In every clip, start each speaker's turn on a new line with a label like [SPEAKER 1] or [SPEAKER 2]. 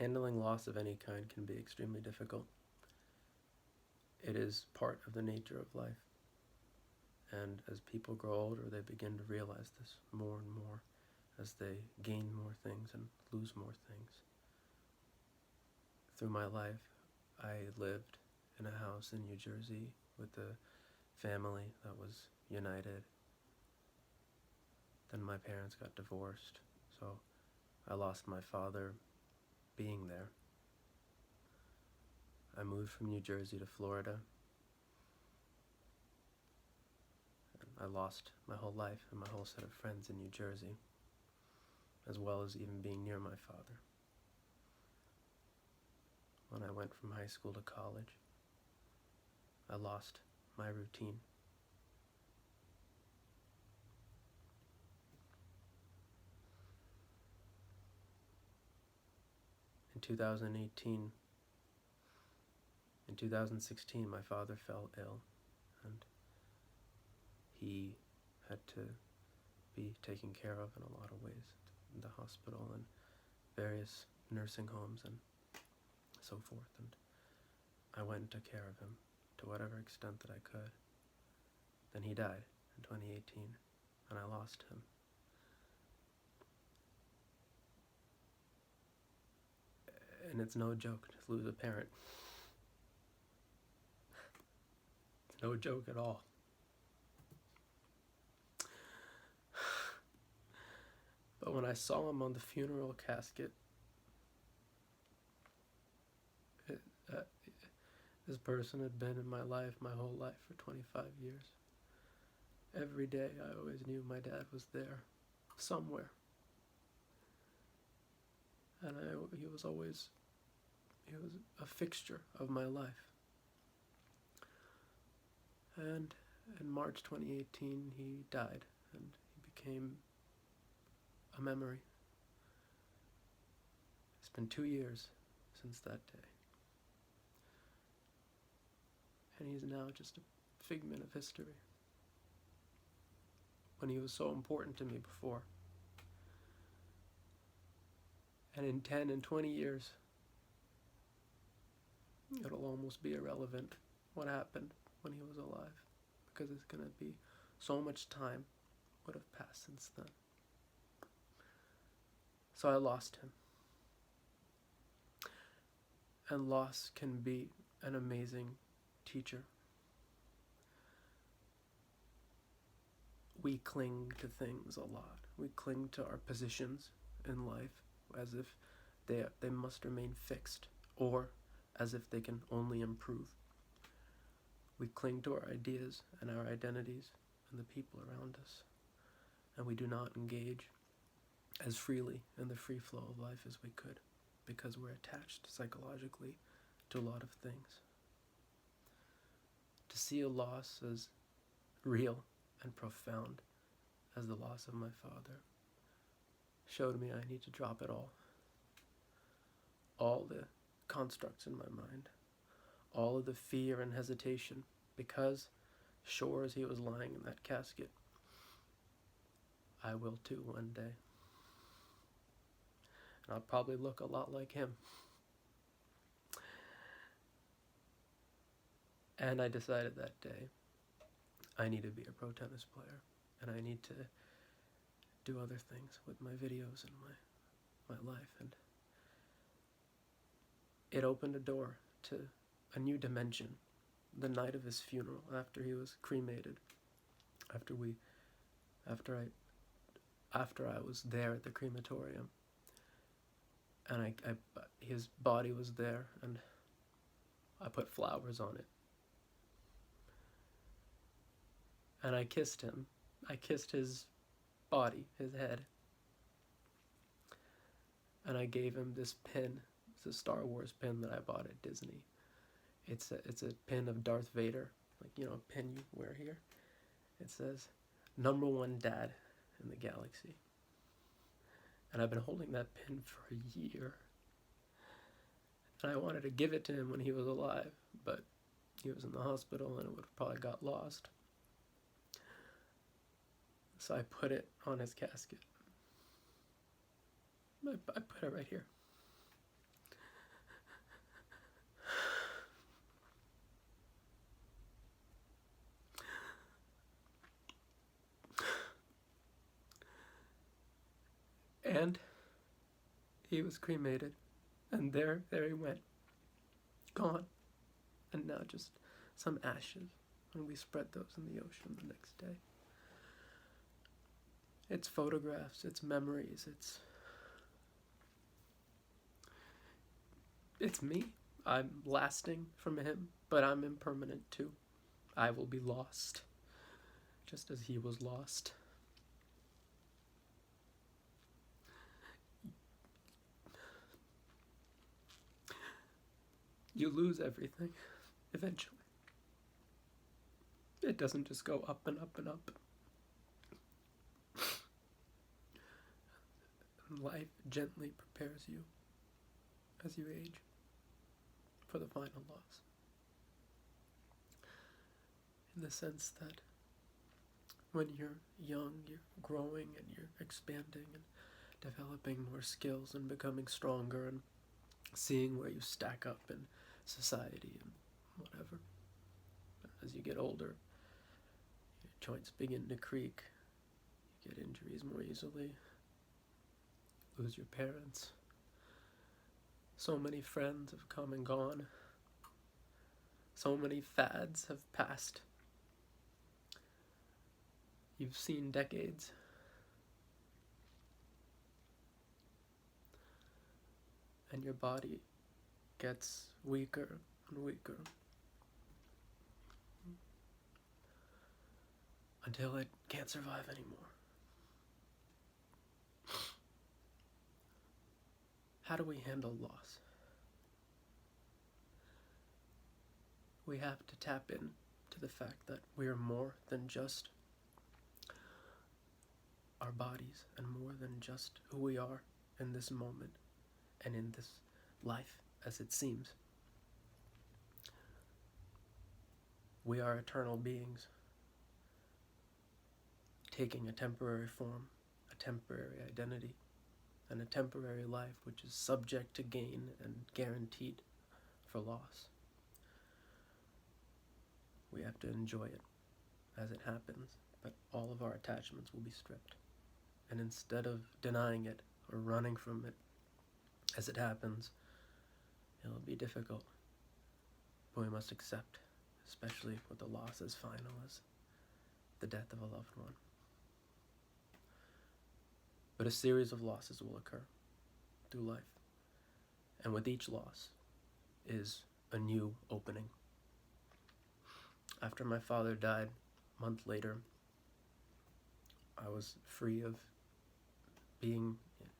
[SPEAKER 1] Handling loss of any kind can be extremely difficult. It is part of the nature of life. And as people grow older, they begin to realize this more and more as they gain more things and lose more things. Through my life, I lived in a house in New Jersey with a family that was united. Then my parents got divorced, so I lost my father being there. I moved from New Jersey to Florida. I lost my whole life and my whole set of friends in New Jersey, as well as even being near my father. When I went from high school to college, I lost my routine. In 2018, in 2016, my father fell ill, and he had to be taken care of in a lot of ways, in the hospital and various nursing homes and so forth. And I went and took care of him to whatever extent that I could. Then he died in 2018, and I lost him. And it's no joke to lose a parent. It's no joke at all. But when I saw him on the funeral casket, this person had been in my life, my whole life, for 25 years. Every day I always knew my dad was there, somewhere. And he was a fixture of my life. And in March 2018, he died, and he became a memory. It's been 2 years since that day. And he's now just a figment of history, when he was so important to me before. And in 10 and 20 years, it'll almost be irrelevant what happened when he was alive, because it's going to be so much time would have passed since then. So I lost him. And loss can be an amazing teacher. We cling to things a lot. We cling to our positions in life as if they must remain fixed, or as if they can only improve. We cling to our ideas and our identities and the people around us, and we do not engage as freely in the free flow of life as we could, because we're attached psychologically to a lot of things. To see a loss as real and profound as the loss of my father showed me I need to drop it all the constructs in my mind, all of the fear and hesitation, because sure as he was lying in that casket, I will too one day. And I'll probably look a lot like him. And I decided that day, I need to be a pro tennis player, and I need to do other things with my videos and my life. And it opened a door to a new dimension. The night of his funeral, after he was cremated, after I was there at the crematorium, and his body was there, and I put flowers on it. And I kissed him. I kissed his body, his head. And I gave him this pin. It's a Star Wars pin that I bought at Disney. It's a pin of Darth Vader, like, a pin you wear here. It says, #1 dad in the galaxy. And I've been holding that pin for a year. And I wanted to give it to him when he was alive, but he was in the hospital and it would have probably got lost. So I put it on his casket. I put it right here. And he was cremated, and there he went, gone, and now just some ashes, and we spread those in the ocean the next day. It's photographs, it's memories, it's me. I'm lasting from him, but I'm impermanent too. I will be lost, just as he was lost. You lose everything, eventually. It doesn't just go up and up and up. And life gently prepares you, as you age, for the final loss. In the sense that when you're young, you're growing and you're expanding and developing more skills and becoming stronger and seeing where you stack up in society and whatever. As you get older, your joints begin to creak, you get injuries more easily, lose your parents. So many friends have come and gone. So many fads have passed. You've seen decades. And your body gets weaker and weaker until it can't survive anymore. How do we handle loss? We have to tap in to the fact that we are more than just our bodies and more than just who we are in this moment and in this life as it seems. We are eternal beings, taking a temporary form, a temporary identity, and a temporary life which is subject to gain and guaranteed for loss. We have to enjoy it as it happens, but all of our attachments will be stripped. And instead of denying it or running from it as it happens, it'll be difficult. But we must accept, especially with the loss as final as the death of a loved one. But a series of losses will occur through life. And with each loss is a new opening. After my father died, a month later, I was free of being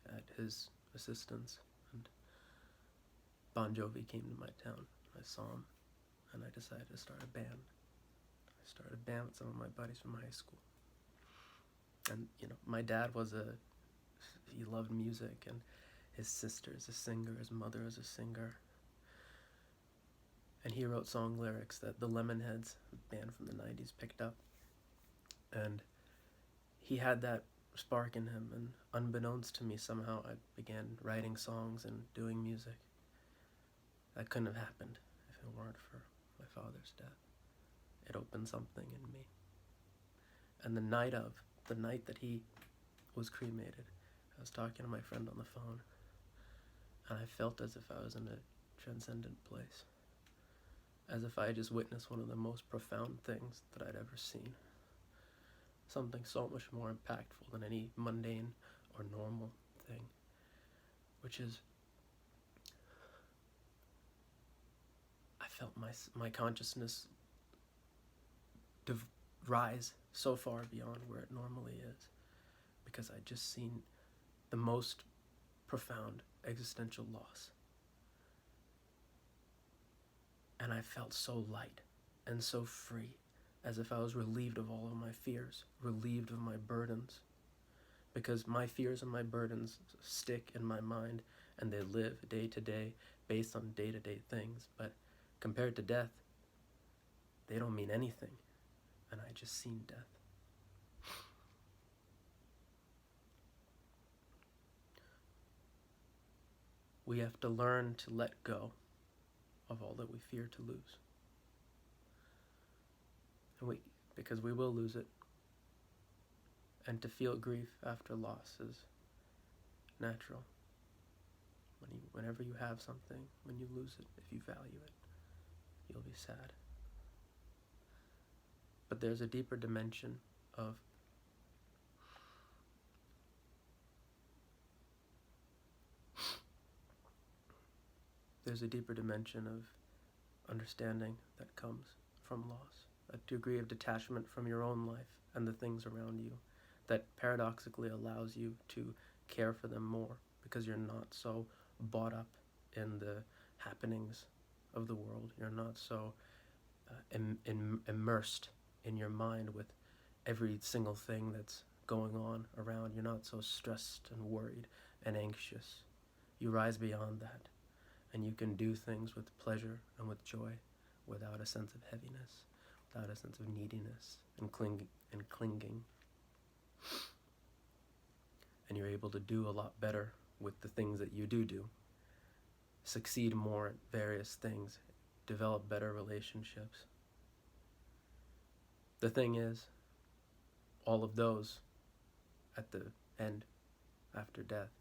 [SPEAKER 1] at his assistance, and Bon Jovi came to my town. I saw him, and I decided to start a band. I started a band with some of my buddies from high school. And, my dad he loved music, and his sister is a singer, his mother is a singer. And he wrote song lyrics that the Lemonheads, a band from the 90s, picked up. And he had that spark in him, and unbeknownst to me, somehow I began writing songs and doing music. That couldn't have happened if it weren't for my father's death. It opened something in me. And the night that he was cremated, I was talking to my friend on the phone, and I felt as if I was in a transcendent place. As if I had just witnessed one of the most profound things that I'd ever seen. Something so much more impactful than any mundane or normal thing, which is, I felt my consciousness rise so far beyond where it normally is, because I'd just seen the most profound existential loss. And I felt so light and so free, as if I was relieved of all of my fears, relieved of my burdens. Because my fears and my burdens stick in my mind, and they live day to day based on day-to-day things. But compared to death, they don't mean anything. And I just seen death. We have to learn to let go of all that we fear to lose. And because we will lose it. And to feel grief after loss is natural. Whenever you have something, when you lose it, if you value it, you'll be sad. But there's a deeper dimension of understanding that comes from loss, a degree of detachment from your own life and the things around you that paradoxically allows you to care for them more because you're not so bought up in the happenings of the world. You're not so immersed in your mind with every single thing that's going on around. You're not so stressed and worried and anxious. You rise beyond that, and you can do things with pleasure and with joy without a sense of heaviness, without a sense of neediness and clinging. And you're able to do a lot better with the things that you do, succeed more at various things, develop better relationships. The thing is, all of those at the end, after death,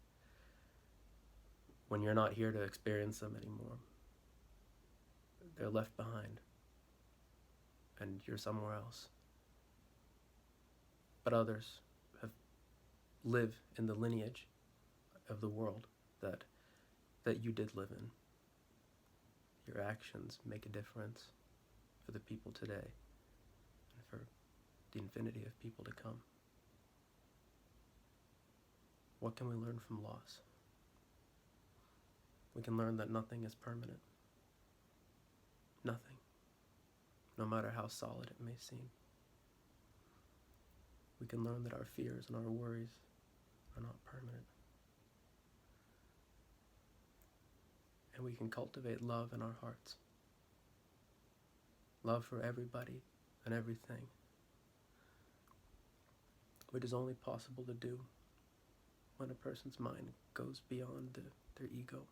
[SPEAKER 1] when you're not here to experience them anymore, they're left behind and you're somewhere else. But others live in the lineage of the world that you did live in. Your actions make a difference for the people today and for the infinity of people to come. What can we learn from loss? We can learn that nothing is permanent. Nothing. No matter how solid it may seem. We can learn that our fears and our worries are not permanent. And we can cultivate love in our hearts. Love for everybody and everything, which is only possible to do when a person's mind goes beyond their ego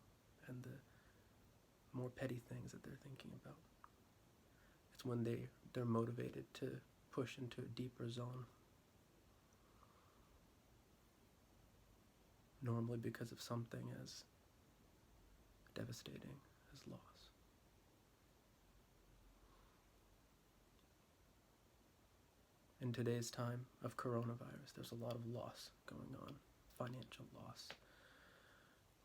[SPEAKER 1] and the more petty things that they're thinking about. It's when they're motivated to push into a deeper zone. Normally because of something as devastating as loss. In today's time of coronavirus, there's a lot of loss going on. Financial loss,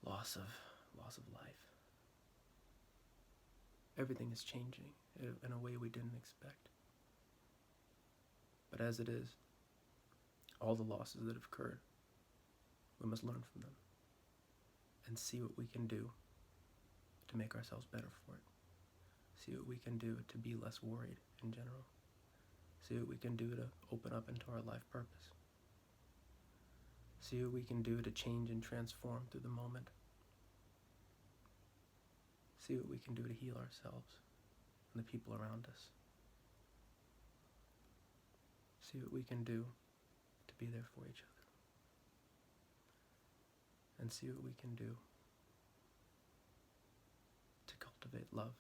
[SPEAKER 1] loss of life. Everything is changing in a way we didn't expect. But as it is, all the losses that have occurred, we must learn from them and see what we can do to make ourselves better for it. See what we can do to be less worried in general. See what we can do to open up into our life purpose. See what we can do to change and transform through the moment. See what we can do to heal ourselves and the people around us. See what we can do to be there for each other. And see what we can do to cultivate love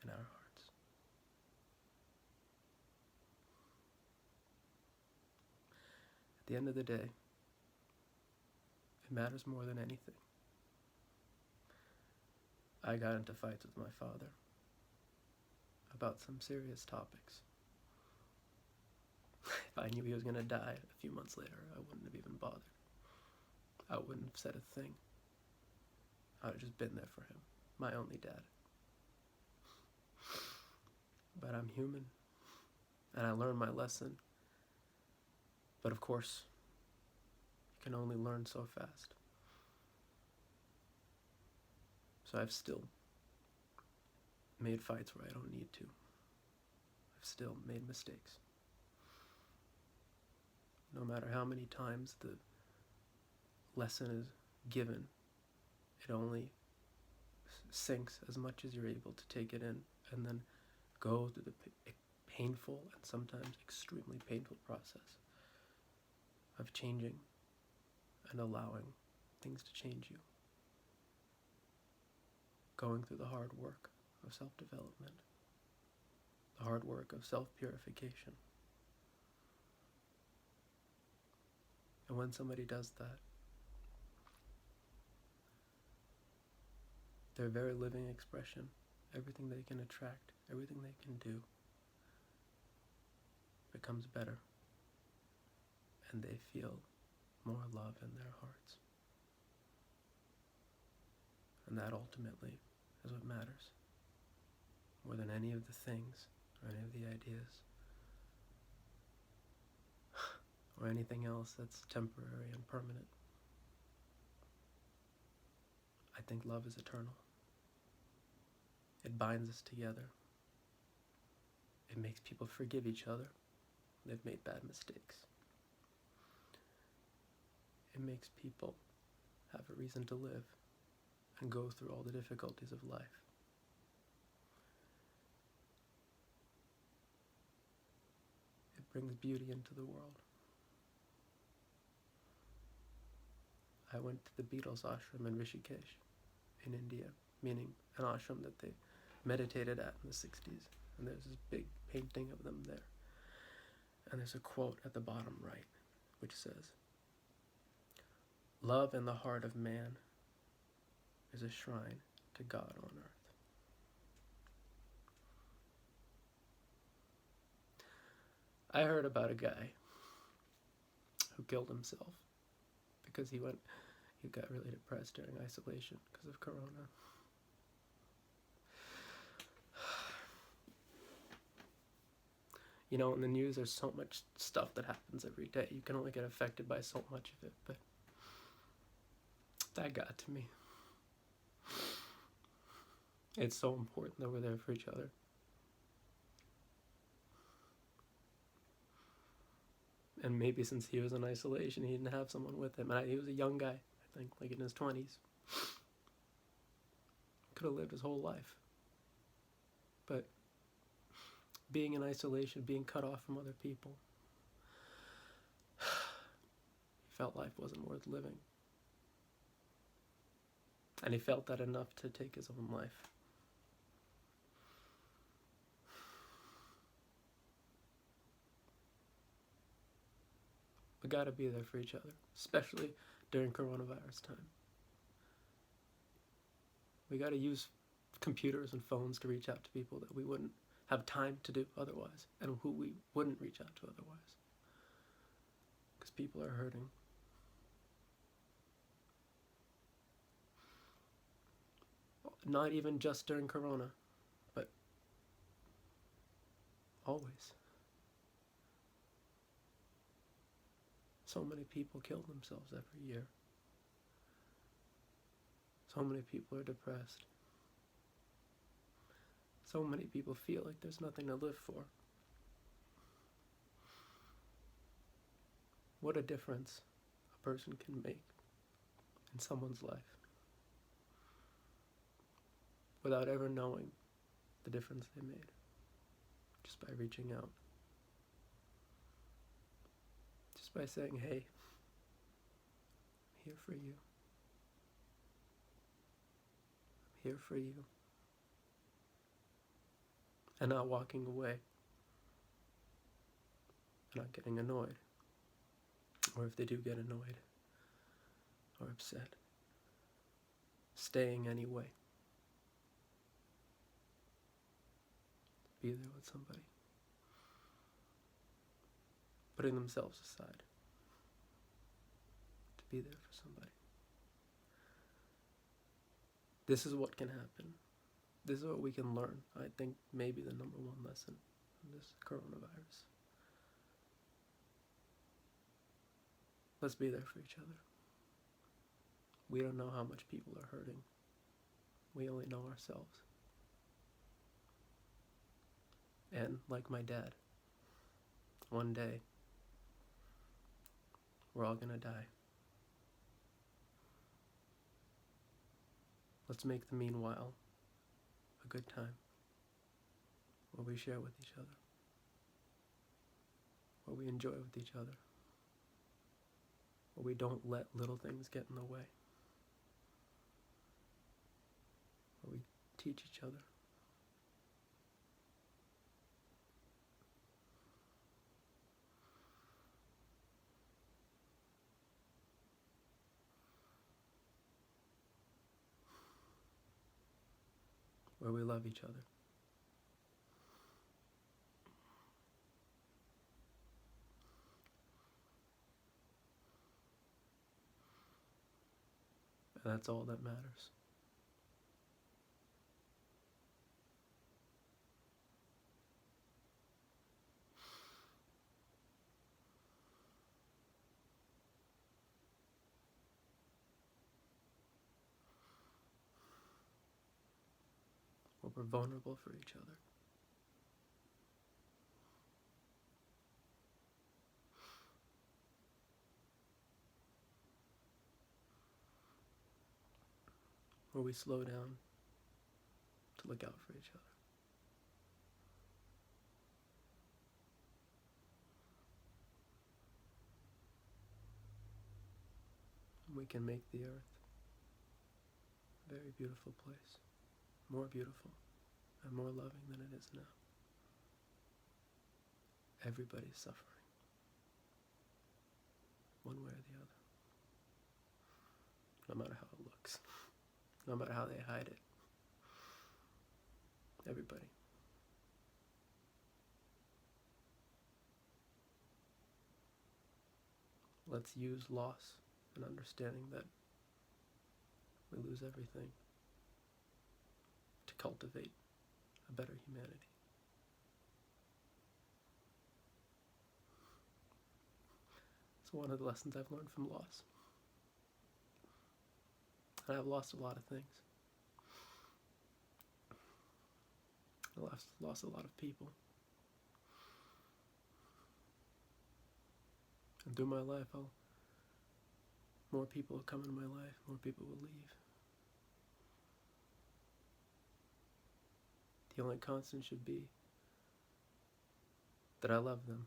[SPEAKER 1] in our hearts. At the end of the day, it matters more than anything. I got into fights with my father about some serious topics. If I knew he was going to die a few months later, I wouldn't have even bothered. I wouldn't have said a thing. I would have just been there for him, my only dad. But I'm human, and I learned my lesson. But of course, you can only learn so fast. So I've still made fights where I don't need to. I've still made mistakes. No matter how many times the lesson is given, it only sinks as much as you're able to take it in and then go through the painful and sometimes extremely painful process of changing and allowing things to change you. Going through the hard work of self-development, the hard work of self-purification. And when somebody does that, their very living expression, everything they can attract, everything they can do becomes better, and they feel more love in their hearts. And that ultimately is what matters, more than any of the things or any of the ideas or anything else that's temporary and permanent. I think love is eternal. It binds us together. It makes people forgive each other. They've made bad mistakes. It makes people have a reason to live and go through all the difficulties of life. It brings beauty into the world. I went to the Beatles ashram in Rishikesh in India, meaning an ashram that they meditated at in the 60s. And there's this big painting of them there. And there's a quote at the bottom right, which says, "Love in the heart of man is a shrine to God on earth." I heard about a guy who killed himself because he got really depressed during isolation because of Corona. You know, in the news there's so much stuff that happens every day. You can only get affected by so much of it, but that got to me. It's so important that we're there for each other. And maybe since he was in isolation, he didn't have someone with him. And he was a young guy, I think, like in his 20s. Could have lived his whole life. But being in isolation, being cut off from other people, he felt life wasn't worth living. And he felt that enough to take his own life. We gotta be there for each other, especially during coronavirus time. We gotta use computers and phones to reach out to people that we wouldn't have time to do otherwise, and who we wouldn't reach out to otherwise. Because people are hurting. Not even just during Corona, but always. So many people kill themselves every year. So many people are depressed. So many people feel like there's nothing to live for. What a difference a person can make in someone's life without ever knowing the difference they made, just by reaching out. Just by saying, "Hey, I'm here for you. I'm here for you." And not walking away. Not getting annoyed. Or if they do get annoyed or upset, staying anyway. Be there with somebody. Putting themselves aside to be there for somebody. This is what can happen. This is what we can learn. I think maybe the number one lesson from this coronavirus. Let's be there for each other. We don't know how much people are hurting. We only know ourselves. And like my dad, one day, we're all gonna die. Let's make the meanwhile a good time where we share with each other, where we enjoy with each other, where we don't let little things get in the way, where we teach each other. where we love each other. And that's all that matters. Where we're vulnerable for each other. Where we slow down to look out for each other. And we can make the earth a very beautiful place. More beautiful and more loving than it is now. Everybody's suffering, one way or the other. No matter how it looks. No matter how they hide it. Everybody. Let's use loss and understanding that we lose everything to cultivate a better humanity. It's one of the lessons I've learned from loss. And I've lost a lot of things. I lost a lot of people. And through my life, more people will come into my life, more people will leave. The only constant should be that I love them.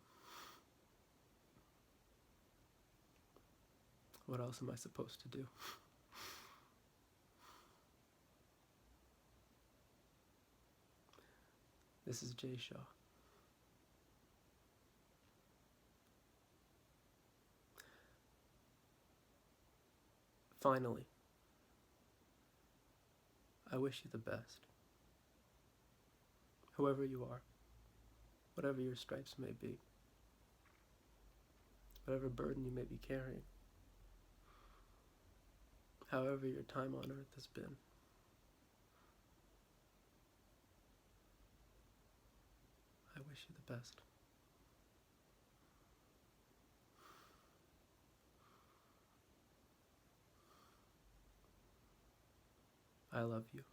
[SPEAKER 1] What else am I supposed to do? This is Jay Shaw. Finally, I wish you the best. Whoever you are, whatever your stripes may be, whatever burden you may be carrying, however your time on earth has been. I wish you the best. I love you.